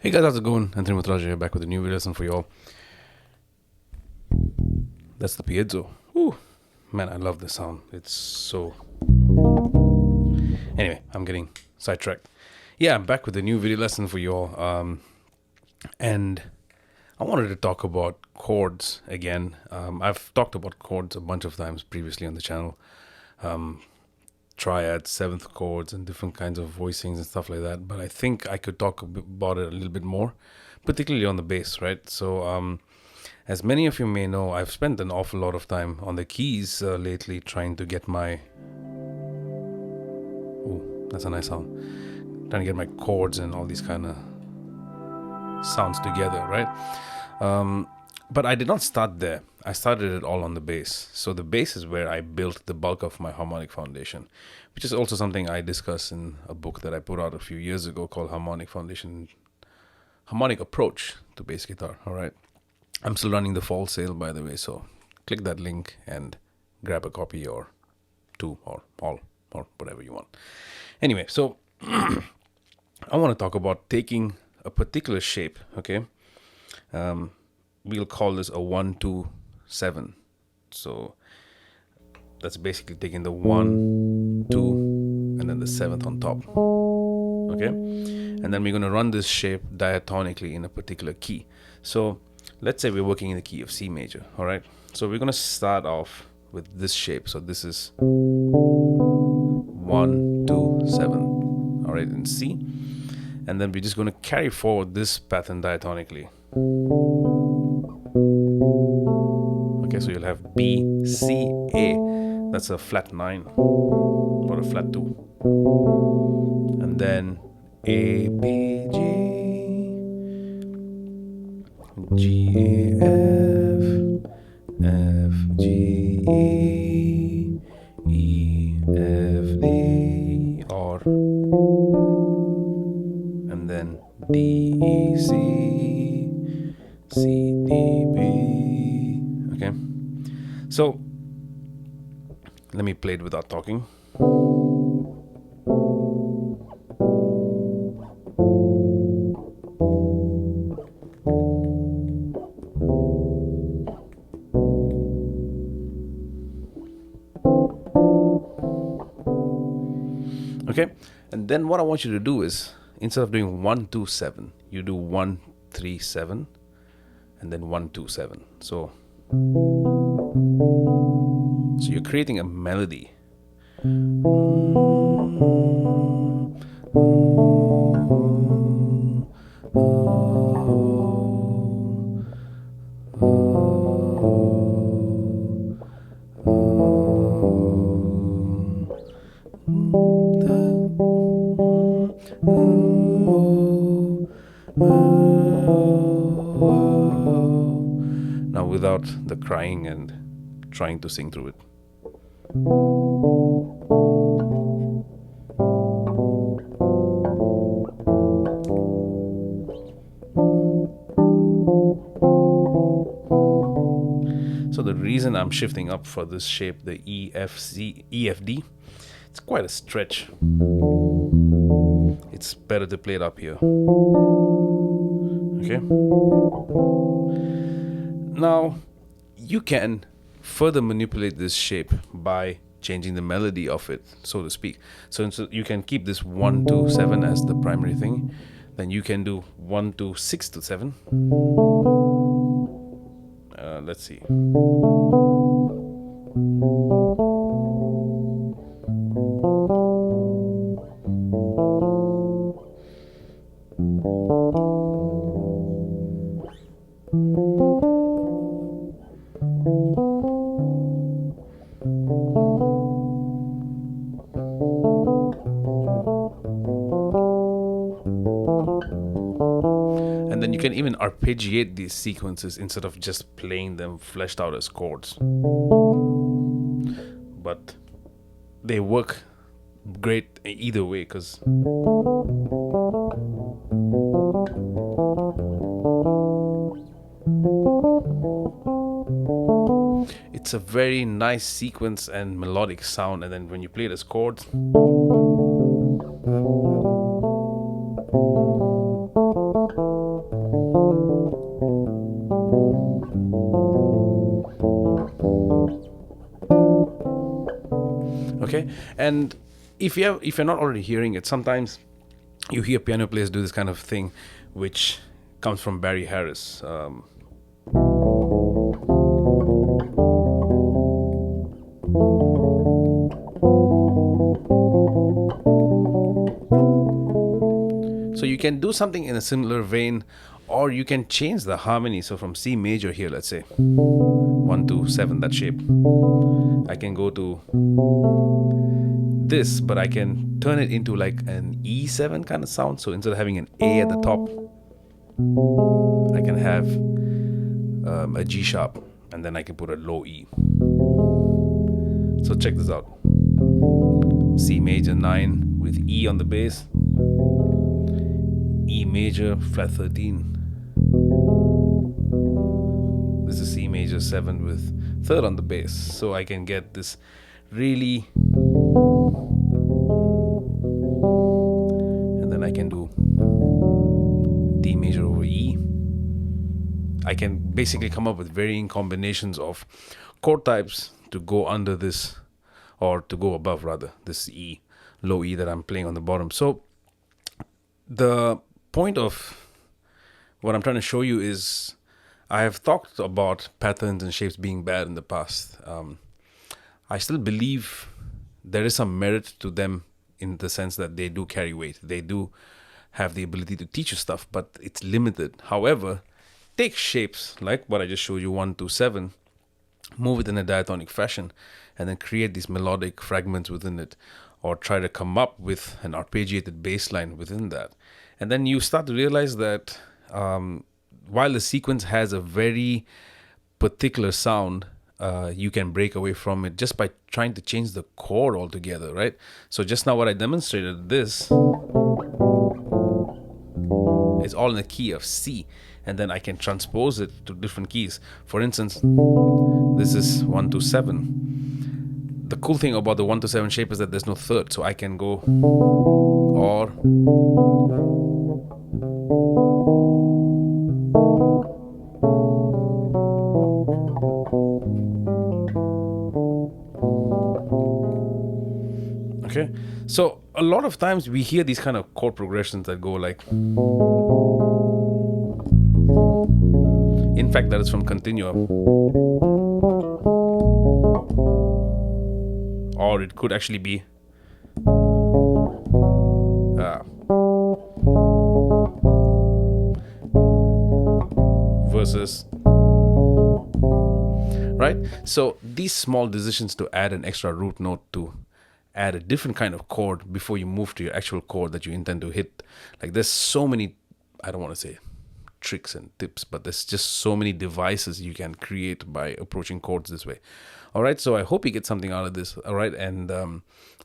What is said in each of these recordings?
Hey guys, how's it going? Anthony Muthurajah here, back with a new video lesson for y'all. That's the piezo. Ooh, man, I love this sound. It's so... Anyway, I'm getting sidetracked. Yeah, I'm back with a new video lesson for y'all. And I wanted to talk about chords again. I've talked about chords a bunch of times previously on the channel. Triads, seventh chords, and different kinds of voicings and stuff like that. But I think I could talk about it a little bit more, particularly on the bass, right? So, as many of you may know, I've spent an awful lot of time on the keys lately, trying to get my... Ooh, that's a nice sound. Trying to get my chords and all these kind of sounds together, right? But I did not start there. I started it all on the bass. So the bass is where I built the bulk of my harmonic foundation, which is also something I discuss in a book that I put out a few years ago called Harmonic Approach to Bass Guitar. All right. I'm still running the fall sale, by the way. So click that link and grab a copy or two or all or whatever you want. Anyway, so I want to talk about taking a particular shape, okay? We'll call this a 1, 2, 7. So that's basically taking the 1, 2, and then the 7th on top. Okay? And then we're going to run this shape diatonically in a particular key. So let's say we're working in the key of C major. All right? So we're going to start off with this shape. So this is 1, 2, 7. All right, in C. And then we're just going to carry forward this pattern diatonically. Okay, so you'll have B, C, A. That's a flat 9 or a flat 2. And then A, B, G, G, A, F, F, G, E, E, F, D, or, and then D, E, C, C, D, B. Okay, so let me play it without talking. Okay, and then what I want you to do is, instead of doing 1, 2, 7, you do 1, 3, 7, and then 1, 2, 7. So you're creating a melody. Now without the crying and trying to sing through it. So the reason I'm shifting up for this shape, the EFD, it's quite a stretch. It's better to play it up here. Okay. Now, you can further manipulate this shape by changing the melody of it, so to speak. So you can keep this 1, 2, 7 as the primary thing. Then you can do 1, 2, 6 to 7. Let's see. And then you can even arpeggiate these sequences instead of just playing them fleshed out as chords. But they work great either way, because it's a very nice sequence and melodic sound, and then when you play it as chords, Okay, and if you're not already hearing it, sometimes you hear piano players do this kind of thing, which comes from Barry Harris. So you can do something in a similar vein, or you can change the harmony. So from C major here, let's say 1 2 7, that shape, I can go to this, but I can turn it into like an E7 kind of sound. So instead of having an A at the top, I can have a G sharp, and then I can put a low E. So check this out. C major 9 with E on the bass, E major flat 13. This is C major 7 with 3rd on the bass. So I can get this really, and then I can do D major over E. I can basically come up with varying combinations of chord types to go under this, or to go above rather, this E, low E that I'm playing on the bottom. So the point of what I'm trying to show you is, I have talked about patterns and shapes being bad in the past. I still believe there is some merit to them, in the sense that they do carry weight. They do have the ability to teach you stuff, but it's limited. However, take shapes like what I just showed you, 1 2 7, move it in a diatonic fashion, and then create these melodic fragments within it, or try to come up with an arpeggiated bass line within that. And then you start to realize that while the sequence has a very particular sound, you can break away from it just by trying to change the chord altogether, right? So just now what I demonstrated, this is all in the key of C, and then I can transpose it to different keys. For instance, this is 1 2 7. The cool thing about the 1 2 7 shape is that there's no third, so I can go or, okay. So a lot of times we hear these kind of chord progressions that go like, in fact that is from continuum, or it could actually be versus, right? So these small decisions to add an extra root note, to add a different kind of chord before you move to your actual chord that you intend to hit. Like, there's so many, I don't want to say tricks and tips, but there's just so many devices you can create by approaching chords this way. All right, so I hope you get something out of this. All right, and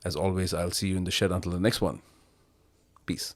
as always, I'll see you in the shed until the next one. Peace.